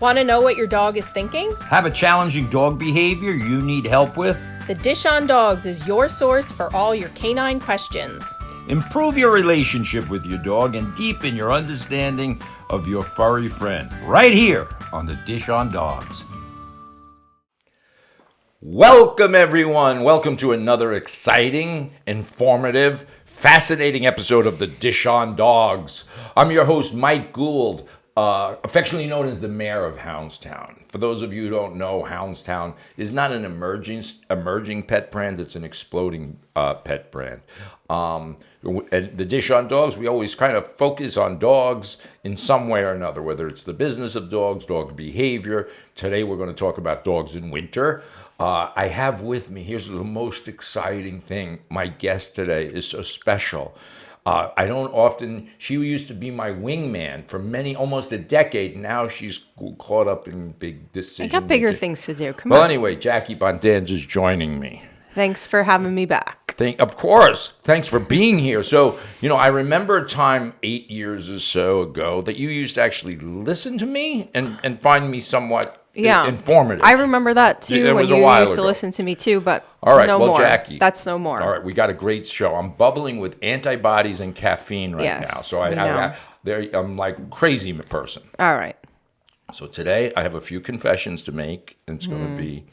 Want to know what your dog is thinking? Have a challenging dog behavior you need help with? The Dish on Dogs is your source for all your canine questions. Improve your relationship with your dog and deepen your understanding of your furry friend. Right here on the Dish on Dogs. Welcome, everyone. Welcome to another exciting, informative, fascinating episode of the Dish on Dogs. I'm your host, Mike Gould, affectionately known as the Mayor of Houndstown. For those of you who don't know, Houndstown is not an emerging pet brand. It's an exploding pet brand. At the Dish on Dogs, we always kind of focus on dogs in some way or another, whether it's the business of dogs, dog behavior. Today, we're going to talk about dogs in winter. I have with me, here's the most exciting thing. My guest today is so special. I don't often, she used to be my wingman for almost a decade. Now she's caught up in big decisions. I got bigger things to do. Come on. Well, anyway, Jackie Bondanza is joining me. Thanks for having me back. Of course. Thanks for being here. So, I remember a time 8 years or so ago that you used to actually listen to me and find me somewhat informative. I remember that too. It when was you a while used ago. to listen to me too, but all right, no well, more. Jackie. That's no more. All right, we got a great show. I'm bubbling with antibodies and caffeine now. So I'm like crazy person. All right. So today I have a few confessions to make. And it's going to be,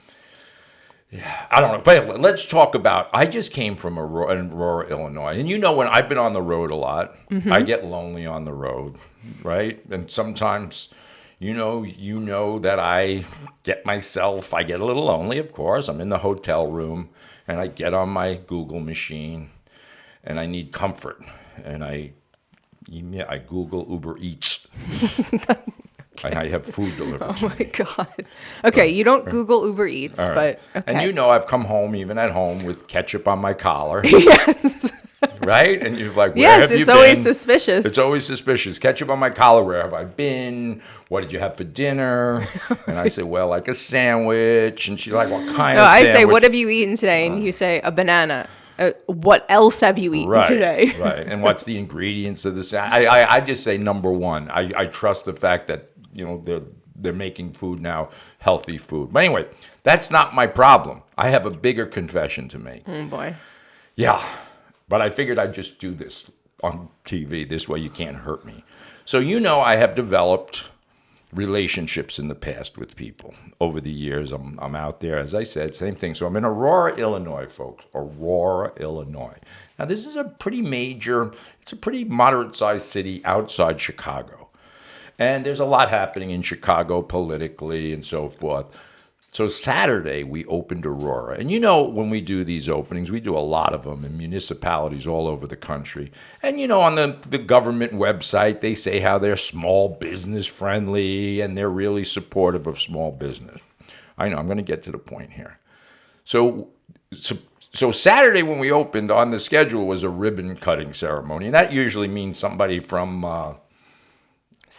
I don't know. But let's talk about, I just came from Aurora, Illinois. And when I've been on the road a lot, I get lonely on the road, right? And sometimes... You know that I get a little lonely, of course. I'm in the hotel room, and I get on my Google machine, and I need comfort. And I Google Uber Eats. And I have food delivered. Oh, my God. Okay, you don't Google Uber Eats, right. but okay. And I've come home, even at home, with ketchup on my collar. Yes. Right? And you're like, where yes, have you been? It's always suspicious. It's always suspicious. Ketchup on my collar. Where have I been? What did you have for dinner? And I say, well, like a sandwich. And she's like, what kind of sandwich? I say, what have you eaten today? And you say, a banana. What else have you eaten today? Right. And what's the ingredients of the sandwich? I just say number one. I trust the fact that, they're making food now, healthy food. But anyway, that's not my problem. I have a bigger confession to make. Oh, boy. Yeah. But I figured I'd just do this on TV. This way you can't hurt me. So I have developed relationships in the past with people. Over the years, I'm out there. As I said, same thing. So I'm in Aurora, Illinois, folks. Aurora, Illinois. Now, this is a pretty moderate-sized city outside Chicago. And there's a lot happening in Chicago politically and so forth. So Saturday, we opened Aurora. And when we do these openings, we do a lot of them in municipalities all over the country. And, on the government website, they say how they're small business friendly and they're really supportive of small business. I know, I'm going to get to the point here. So Saturday when we opened, on the schedule was a ribbon cutting ceremony. And that usually means somebody from...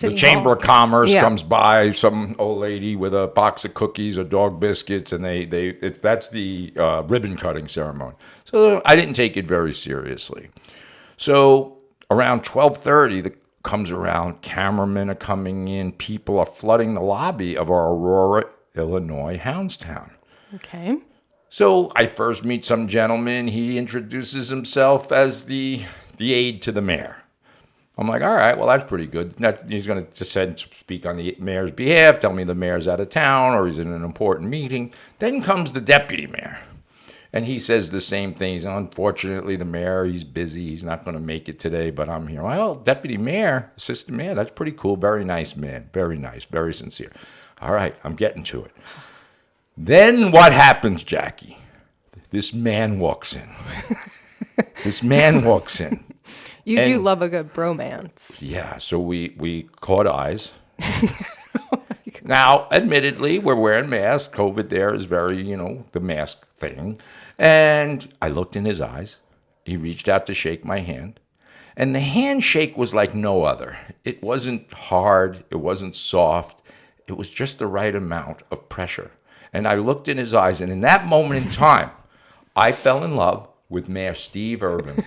the Chamber of Commerce comes by, some old lady with a box of cookies or dog biscuits, and that's the ribbon cutting ceremony. So I didn't take it very seriously. So around 12:30, comes around, cameramen are coming in, people are flooding the lobby of our Aurora, Illinois, Houndstown. Okay. So I first meet some gentleman. He introduces himself as the aide to the mayor. I'm like, all right, well, that's pretty good. He's going to just speak on the mayor's behalf, tell me the mayor's out of town or he's in an important meeting. Then comes the deputy mayor, and he says the same thing. He's, unfortunately, the mayor, he's busy. He's not going to make it today, but I'm here. Well, deputy mayor, assistant mayor, that's pretty cool. Very nice man. Very nice. Very sincere. All right, I'm getting to it. Then what happens, Jackie? This man walks in. You do love a good bromance. Yeah, so we caught eyes. Now, admittedly, we're wearing masks. COVID there is very, the mask thing. And I looked in his eyes. He reached out to shake my hand. And the handshake was like no other. It wasn't hard. It wasn't soft. It was just the right amount of pressure. And I looked in his eyes, and in that moment in time, I fell in love with Mayor Steve Irvin.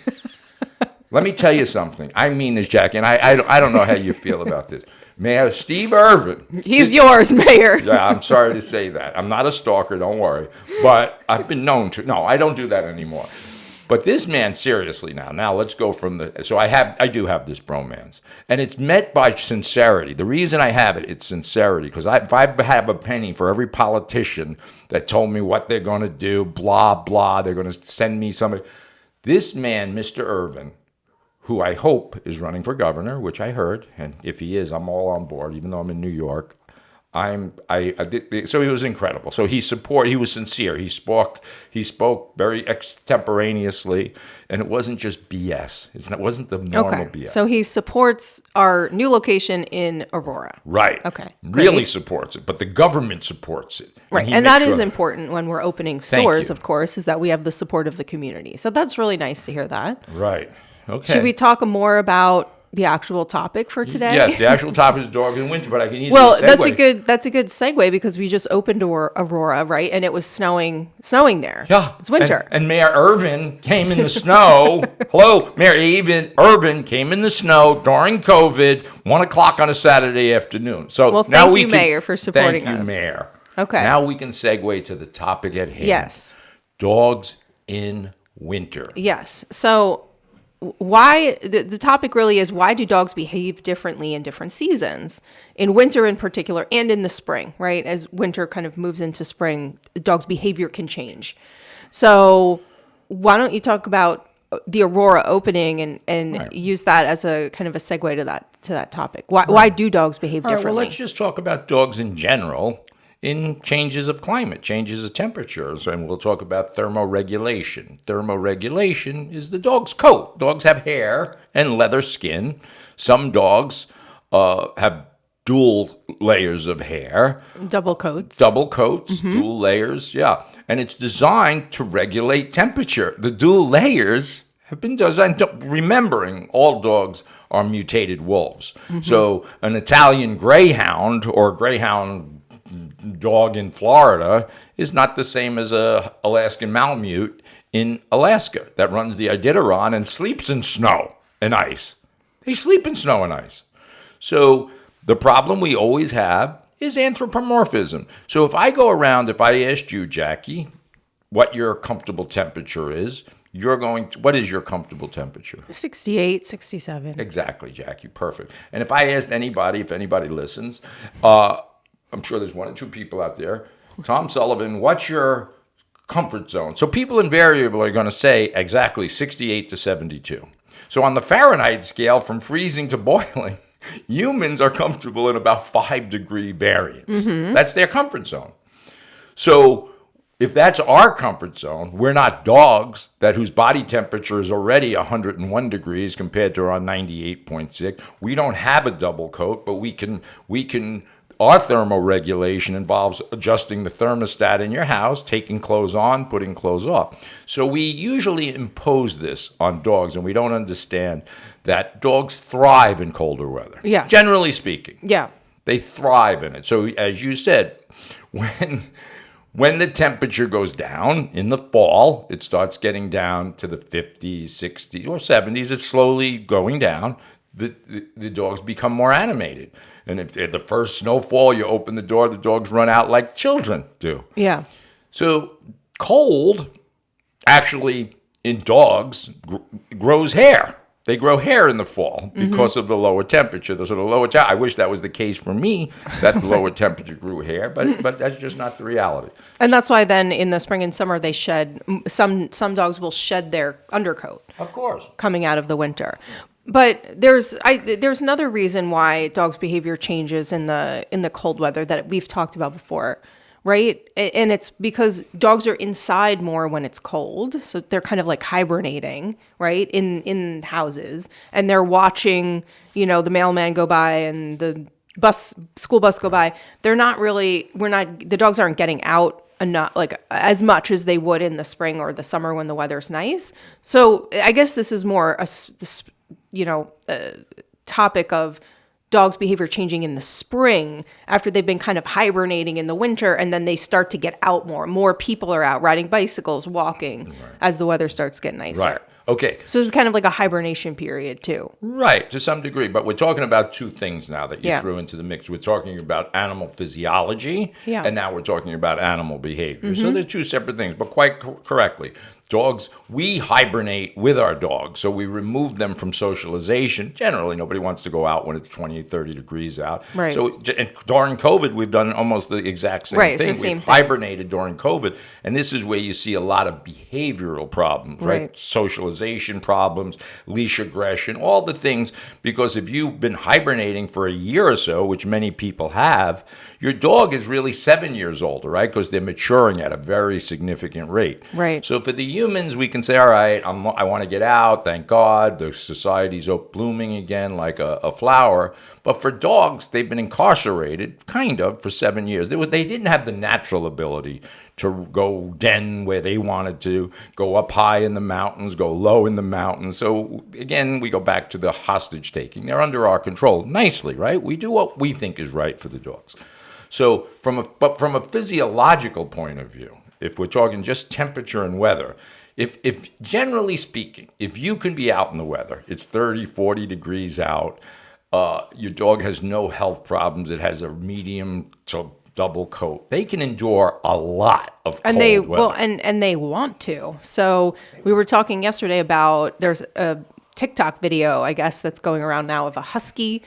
Let me tell you something. I mean this, Jackie, and I don't know how you feel about this. Mayor Steve Irvin. He's yours, Mayor. Yeah, I'm sorry to say that. I'm not a stalker, don't worry. But I've been known to. No, I don't do that anymore. But this man, seriously now let's go from the, so I do have this bromance. And it's met by sincerity. The reason I have it, it's sincerity. Because if I have a penny for every politician that told me what they're going to do, blah, blah, they're going to send me somebody. This man, Mr. Irvin, who I hope is running for governor, which I heard, and if he is, I'm all on board, even though I'm in New York. So he was incredible. So he was sincere. He spoke very extemporaneously, and it wasn't just BS. It wasn't the normal BS. So he supports our new location in Aurora. Right. Okay. Really Great. supports it, but the government supports it. Right. And that is important when we're opening stores, of course, is that we have the support of the community. So that's really nice to hear that. Right. Okay. Should we talk more about the actual topic for today? Yes, the actual topic is dogs in winter, but I can easily segue. That's a good segue because we just opened Aurora, right? And it was snowing there. Yeah. It's winter. And Mayor Irvin came in the snow. Hello, Mayor Irvin came in the snow during COVID, 1:00 on a Saturday afternoon. So well, now thank you, Mayor, for supporting us. Thank you, Mayor. Okay. Now we can segue to the topic at hand. Yes. Dogs in winter. Yes. So why the topic really is, why do dogs behave differently in different seasons, in winter in particular and in the spring, right? As winter kind of moves into spring, the dog's behavior can change. So why don't you talk about the Aurora opening and Right. use that as a kind of a segue to that topic? Why do dogs behave All right, differently? well, let's just talk about dogs in general in changes of climate, changes of temperatures, and we'll talk about thermoregulation. Thermoregulation is the dog's coat. Dogs have hair and leather skin. Some dogs have dual layers of hair. Double coats. Dual layers, yeah. And it's designed to regulate temperature. The dual layers have been designed, remembering all dogs are mutated wolves. So an Italian greyhound or greyhound dog in Florida is not the same as a Alaskan Malamute in Alaska that runs the Iditarod and sleeps in snow and ice. They sleep in snow and ice. So the problem we always have is anthropomorphism. So if I asked you, Jackie, what your comfortable temperature is, what is your comfortable temperature? 68, 67. Exactly, Jackie. Perfect. And if I asked anybody, if anybody listens, I'm sure there's one or two people out there. Tom Sullivan, what's your comfort zone? So people invariably are going to say exactly 68 to 72. So on the Fahrenheit scale, from freezing to boiling, humans are comfortable in about 5-degree variance. That's their comfort zone. So if that's our comfort zone, we're not dogs whose body temperature is already 101 degrees compared to our 98.6. We don't have a double coat, but we can. Our thermoregulation involves adjusting the thermostat in your house, taking clothes on, putting clothes off. So we usually impose this on dogs, and we don't understand that dogs thrive in colder weather. Yeah. Generally speaking. Yeah. They thrive in it. So as you said, when the temperature goes down in the fall, it starts getting down to the 50s, 60s, or 70s. It's slowly going down. The dogs become more animated. And if at the first snowfall, you open the door, the dogs run out like children do. Yeah. So cold, actually, in dogs, grows hair. They grow hair in the fall because of the lower temperature. I wish that was the case for me, that the lower temperature grew hair, but that's just not the reality. And that's why then in the spring and summer they shed, some dogs will shed their undercoat. Of course. Coming out of the winter. But there's another reason why dogs' behavior changes in the cold weather that we've talked about before, right? And it's because dogs are inside more when it's cold, so they're kind of like hibernating, right, in houses, and they're watching, the mailman go by and the school bus go by. The dogs aren't getting out enough, like as much as they would in the spring or the summer when the weather's nice. So I guess this is more a topic of dogs' behavior changing in the spring after they've been kind of hibernating in the winter, and then they start to get out more. More people are out riding bicycles, walking, as the weather starts getting nicer. Right. Okay, So this is kind of like a hibernation period too. right, to some degree. But we're talking about two things now that you Yeah. threw into the mix. We're talking about animal physiology, Yeah. and now we're talking about animal behavior. So they're two separate things, but quite correctly. Dogs, we hibernate with our dogs, so we remove them from socialization. Generally, nobody wants to go out when it's 20, 30 degrees out. Right. So and during COVID, we've done almost the exact same Right, it's thing. the same We've thing. hibernated during COVID, and this is where you see a lot of behavioral problems, right? Right. Socialization problems, leash aggression, all the things, because if you've been hibernating for a year or so, which many people have, your dog is really 7 years older, right? Because they're maturing at a very significant rate. Right. So for the humans, we can say, all right, I want to get out, thank God, the society's blooming again like a flower. But for dogs, they've been incarcerated, kind of, for 7 years. They didn't have the natural ability to go den where they wanted to, go up high in the mountains, go low in the mountains. So again, we go back to the hostage taking. They're under our control nicely, right? We do what we think is right for the dogs. So from a physiological point of view, if we're talking just temperature and weather, if generally speaking, if you can be out in the weather, it's 30, 40 degrees out, your dog has no health problems, it has a medium to double coat, they can endure a lot of cold weather. Well, and they want to. So we were talking yesterday about there's a TikTok video, I guess, that's going around now of a husky,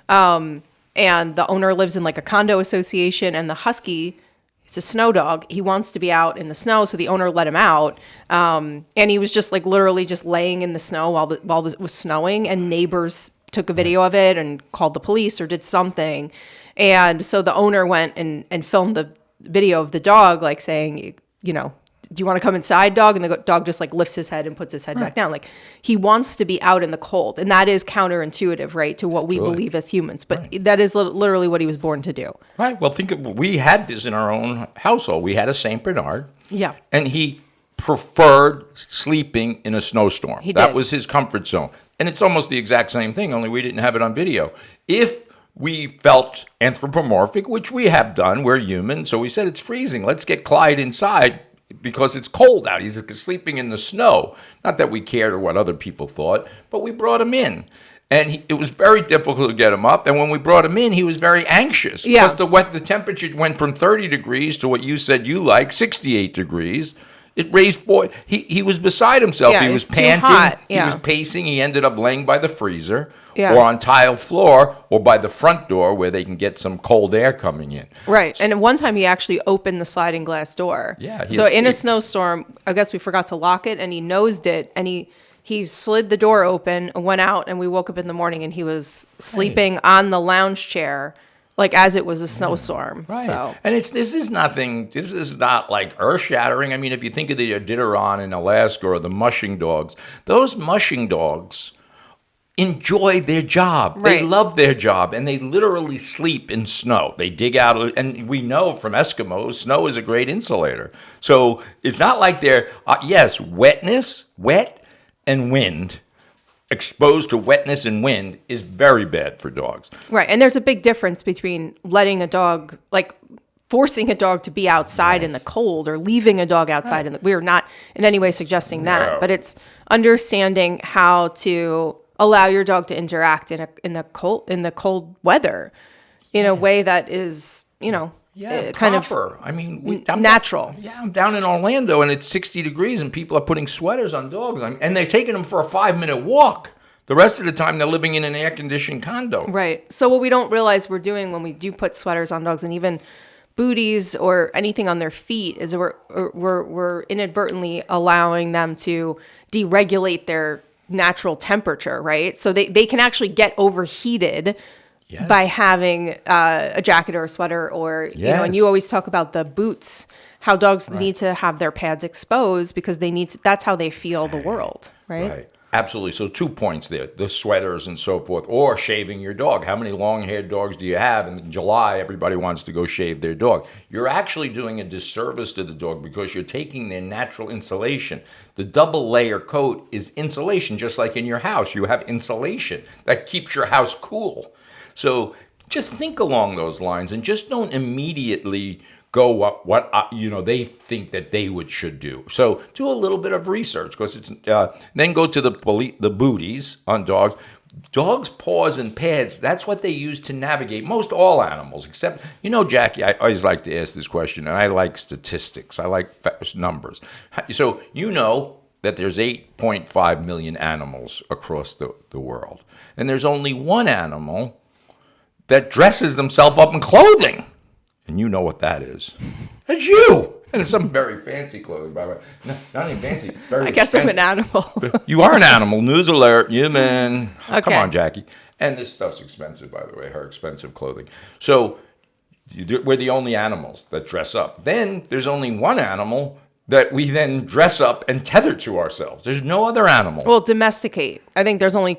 and the owner lives in like a condo association, and the husky, he's a snow dog. He wants to be out in the snow, so the owner let him out, and he was just like literally just laying in the snow while it was snowing, and neighbors took a video of it and called the police or did something. And so the owner went and filmed the video of the dog, like saying, you know, do you want to come inside, dog? And the dog just like lifts his head and puts his head back down. Like he wants to be out in the cold. And that is counterintuitive, right, to what we believe as humans. But that is literally what he was born to do. Right. Well, we had this in our own household. We had a St. Bernard. Yeah. And he preferred sleeping in a snowstorm. That did. was his comfort zone. And it's almost the exact same thing, only we didn't have it on video. If we felt anthropomorphic, which we have done, we're human, so we said it's freezing. Let's get Clyde inside because it's cold out. He's sleeping in the snow. Not that we cared or what other people thought, but we brought him in. And it was very difficult to get him up. And when we brought him in, he was very anxious. Yeah. Because the temperature went from 30 degrees to what you said you like, 68 degrees. It raised 4. He was beside himself. Yeah, he was it's too panting. hot. He Yeah. was pacing. He ended up laying by the freezer Yeah. or on tile floor or by the front door where they can get some cold air coming in. Right. And at one time he actually opened the sliding glass door. Yeah, So in a snowstorm, I guess we forgot to lock it and he nosed it and he slid the door open, went out, and we woke up in the morning and he was sleeping on the lounge chair, like as it was a snowstorm. Right. So And this is not like earth shattering. I mean, if you think of the Iditarod in Alaska or the mushing dogs, those mushing dogs enjoy their job. Right. They love their job, and they literally sleep in snow. They dig out, and we know from Eskimos, snow is a great insulator. So it's not like they're, yes, wet and wind, exposed to wetness and wind is very bad for dogs. right. And there's a big difference between letting a dog, like forcing a dog to be outside in the cold or leaving a dog outside in the, we're not in any way suggesting that, No. but it's understanding how to allow your dog to interact in the cold weather in a way that is, you know, kind of proper. I mean, I'm natural. I'm down in Orlando and it's 60 degrees and people are putting sweaters on dogs and they're taking them for a 5-minute walk. The rest of the time they're living in an air-conditioned condo. Right. So what we don't realize we're doing when we do put sweaters on dogs and even booties or anything on their feet is we're inadvertently allowing them to deregulate their natural temperature, right? So they can actually get overheated by having a jacket or a sweater or, you know, and you always talk about the boots, how dogs need to have their pads exposed because they need to, that's how they feel the world, right? Right. Absolutely. So 2 points there, the sweaters and so forth, or shaving your dog. How many long-haired dogs do you have? And in July, everybody wants to go shave their dog. You're actually doing a disservice to the dog because you're taking their natural insulation. The double layer coat is insulation, just like in your house. You have insulation that keeps your house cool. So just think along those lines and just don't immediately go what they think that they should do. So do a little bit of research, because it's then go to the booties on dogs. Dogs' paws and pads, that's what they use to navigate most all animals, except, Jackie, I always like to ask this question, and I like statistics. I like numbers. So that there's 8.5 million animals across the world. And there's only one animal that dresses themselves up in clothing. And you know what that is. It's you. And it's some very fancy clothing, by the way. Not even fancy. I guess I'm an animal. You are an animal. News alert. You man. Okay. Come on, Jackie. And this stuff's expensive, by the way, her expensive clothing. So we're the only animals that dress up. Then there's only one animal that we then dress up and tether to ourselves. There's no other animal. Well, domesticate. I think there's only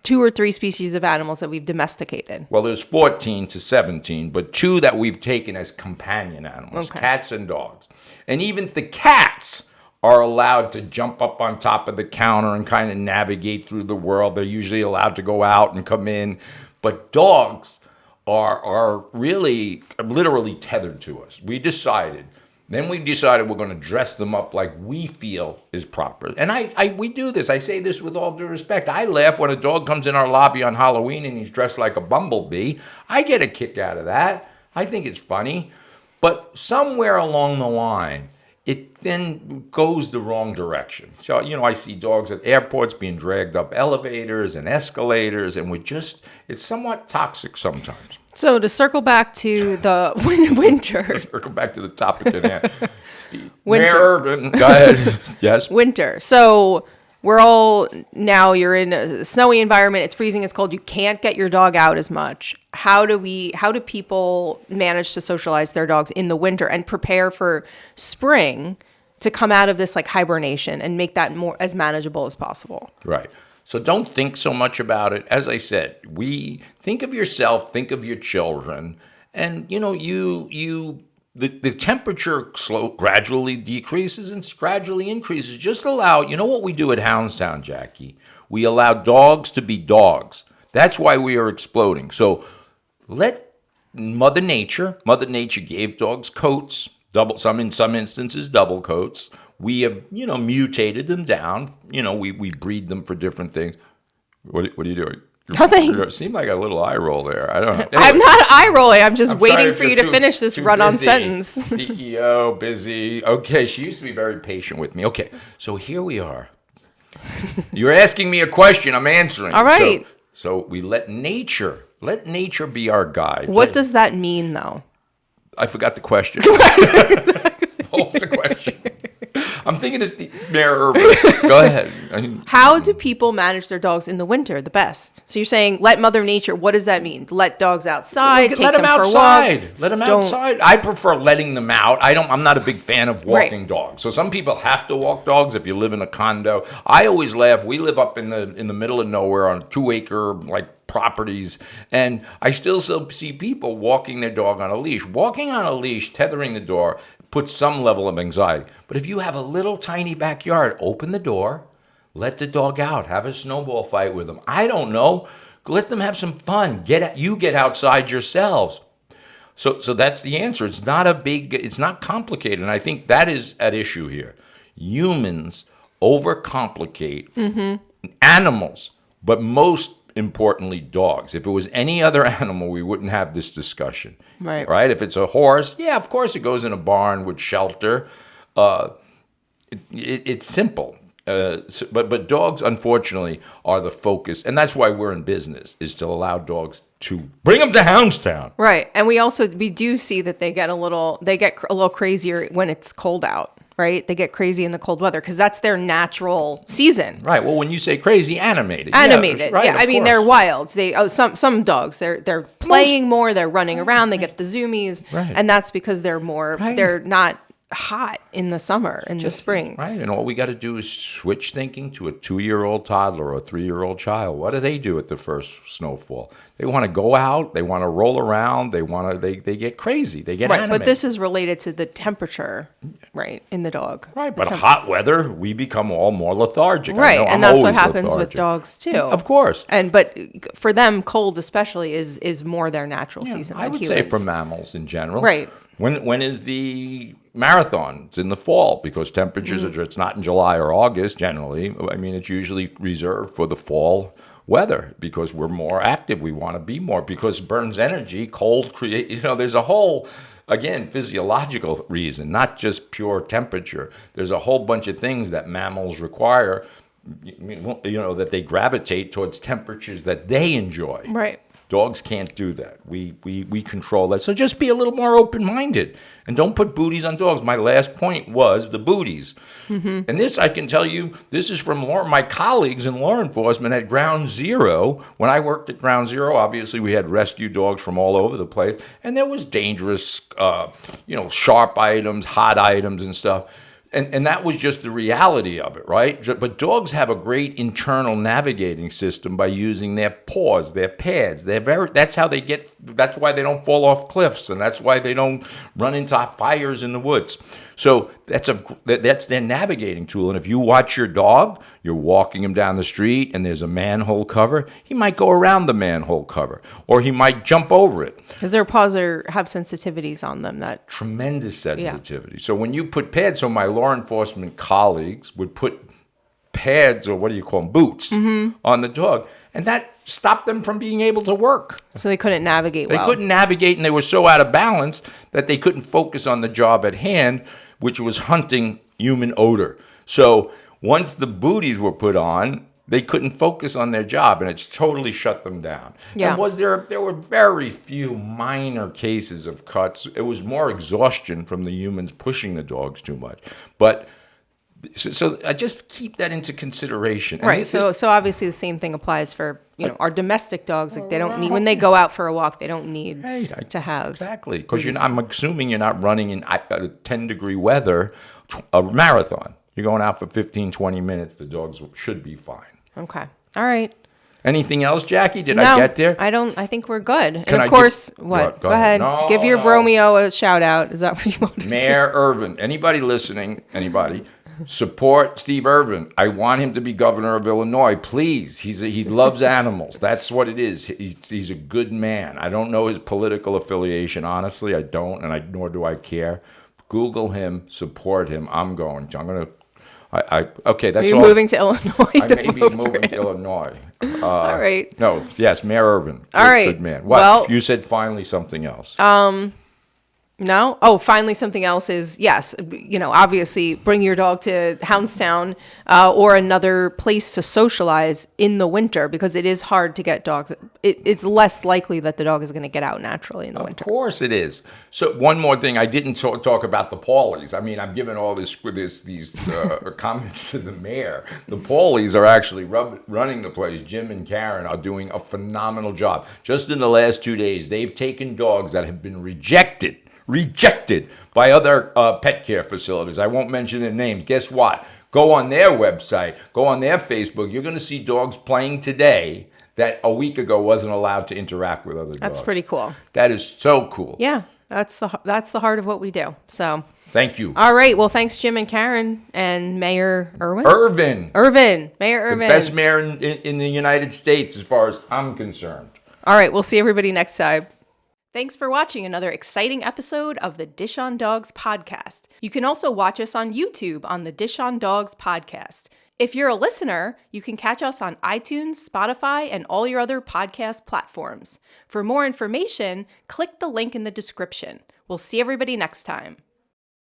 2 or 3 species of animals that we've domesticated. Well, there's 14 to 17, but 2 that we've taken as companion animals, Okay. Cats and dogs. And even the cats are allowed to jump up on top of the counter and kind of navigate through the world. They're usually allowed to go out and come in. But dogs are really literally tethered to us. We decided we're going to dress them up like we feel is proper. And we do this. I say this with all due respect. I laugh when a dog comes in our lobby on Halloween and he's dressed like a bumblebee. I get a kick out of that. I think it's funny. But somewhere along the line, it then goes the wrong direction. So, I see dogs at airports being dragged up elevators and escalators, and it's somewhat toxic sometimes. So to circle back to the winter. Circle back to the topic at hand. Steve. Winter. Mayor Irvin, go ahead. Yes. Winter. So you're in a snowy environment. It's freezing. It's cold. You can't get your dog out as much. How do people manage to socialize their dogs in the winter and prepare for spring to come out of this like hibernation and make that more as manageable as possible? Right. So don't think so much about it. As I said, we think of yourself, think of your children, and the temperature gradually decreases and gradually increases. Just allow, what we do at Houndstown, Jackie? We allow dogs to be dogs. That's why we are exploding. So let Mother Nature gave dogs coats, in some instances double coats. We have, mutated them down. We breed them for different things. What are you doing? Nothing. You seem like a little eye roll there. I don't know. Anyway, I'm not eye rolling. I'm just I'm waiting sorry for if you you're to finish this too run-on busy. sentence. CEO, busy. Okay, she used to be very patient with me. Okay, so here we are. You're asking me a question. I'm answering. All right. So we let nature be our guide. What does that mean, though? I forgot the question. What was the question? I'm thinking it's Mayor Irvin. Go ahead. How do people manage their dogs in the winter the best? So you're saying let Mother Nature. What does that mean? Let dogs outside. Take them for walks. Let them outside. I prefer letting them out. I'm not a big fan of walking dogs. So some people have to walk dogs if you live in a condo. I always laugh. We live up in the middle of nowhere on 2-acre properties, and I still see people walking their dog on a leash. Walking on a leash, tethering the door, puts some level of anxiety. But if you have a little tiny backyard, open the door, let the dog out, have a snowball fight with them. I don't know. Let them have some fun. Get outside yourselves. So that's the answer. It's not complicated. And I think that is at issue here. Humans overcomplicate animals, but most importantly, dogs. If it was any other animal, we wouldn't have this discussion. Right? If it's a horse, yeah, of course it goes in a barn with shelter. It's simple. But dogs, unfortunately, are the focus. And that's why we're in business, is to allow dogs to bring them to Houndstown. Right. And we do see that they get a little crazier when it's cold out. Right? They get crazy in the cold weather because that's their natural season. Right. Well, when you say crazy, animated. Animated. Yeah, right, I mean, they're wild. Some dogs, they're playing more, they're running around, they get the zoomies. Right. And that's because they're not hot in the summer, in the spring. Right. And all we got to do is switch thinking to a 2-year-old toddler or a 3-year-old child. What do they do at the first snowfall? They want to go out. They want to roll around. They get crazy. They get animated. But this is related to the temperature, right, in the dog. Right. But hot weather, we become all more lethargic. Right. And that's what happens with dogs, too. Of course. But for them, cold especially is more their natural season. I would say for mammals in general. Right. When is the marathon? It's in the fall because temperatures are, it's not in July or August generally. I mean, it's usually reserved for the fall weather because we're more active. We want to be more because it burns energy, cold create, there's a whole, again, physiological reason, not just pure temperature. There's a whole bunch of things that mammals require, that they gravitate towards temperatures that they enjoy. Right. Dogs can't do that. We control that. So just be a little more open-minded and don't put booties on dogs. My last point was the booties. And this, I can tell you, this is from my colleagues in law enforcement at Ground Zero. When I worked at Ground Zero, obviously we had rescue dogs from all over the place. And there was dangerous, sharp items, hot items and stuff. And that was just the reality of it, right? But dogs have a great internal navigating system by using their paws, their pads. That's how they that's why they don't fall off cliffs, and that's why they don't run into fires in the woods. So that's their navigating tool. And if you watch your dog, you're walking him down the street and there's a manhole cover, he might go around the manhole cover or he might jump over it. Because their paws have sensitivities on them that tremendous sensitivity. Yeah. So when you put pads, so my law enforcement colleagues would put pads, or what do you call them, boots, on the dog, and that stopped them from being able to work. So they couldn't navigate well. They couldn't navigate, and they were so out of balance that they couldn't focus on the job at hand, which was hunting human odor. So once the booties were put on, they couldn't focus on their job, and it's totally shut them down. Yeah. And there were very few minor cases of cuts. It was more exhaustion from the humans pushing the dogs too much. But so I just keep that into consideration. And right. So obviously the same thing applies for our domestic dogs. Like they don't need, when they go out for a walk, they don't need to have. Exactly. Because I'm assuming you're not running in 10-degree weather a marathon. You're going out for 15, 20 minutes. The dogs should be fine. Okay. All right. Anything else, Jackie? Did I get there? I think we're good. And of course, what? Go ahead. No, give your Bromeo a shout out. Is that what you want to do? Mayor Irvin. Anybody listening? Anybody? Support Steve Irvin. I want him to be governor of Illinois. Please. He loves animals. That's what it is. He's a good man. I don't know his political affiliation. Honestly, I don't, and nor do I care. Google him. Support him. I'm going to. Okay, that's all. Are you moving to Illinois? I may be moving to Illinois. All right. No, yes, Mayor Irvin. All right. Good man. What? Well, you said finally something else. No? Oh, finally something else is, yes, obviously bring your dog to Houndstown or another place to socialize in the winter because it is hard to get dogs. It's less likely that the dog is going to get out naturally in the winter. Of course it is. So one more thing, I didn't talk about the Paulies. I mean, I'm giving all these comments to the mayor. The Paulies are actually running the place. Jim and Karen are doing a phenomenal job. Just in the last 2 days, they've taken dogs that have been rejected by other pet care facilities. I won't mention their names. Guess what? Go on their website, go on their Facebook. You're going to see dogs playing today that a week ago wasn't allowed to interact with other dogs. That's pretty cool. That is so cool. Yeah, that's the heart of what we do. So thank you. All right. Well, thanks, Jim and Karen and Mayor Irvin. Mayor Irvin. The best mayor in the United States as far as I'm concerned. All right. We'll see everybody next time. Thanks for watching another exciting episode of the Dish on Dogs podcast. You can also watch us on YouTube on the Dish on Dogs podcast. If you're a listener, you can catch us on iTunes, Spotify, and all your other podcast platforms. For more information, click the link in the description. We'll see everybody next time.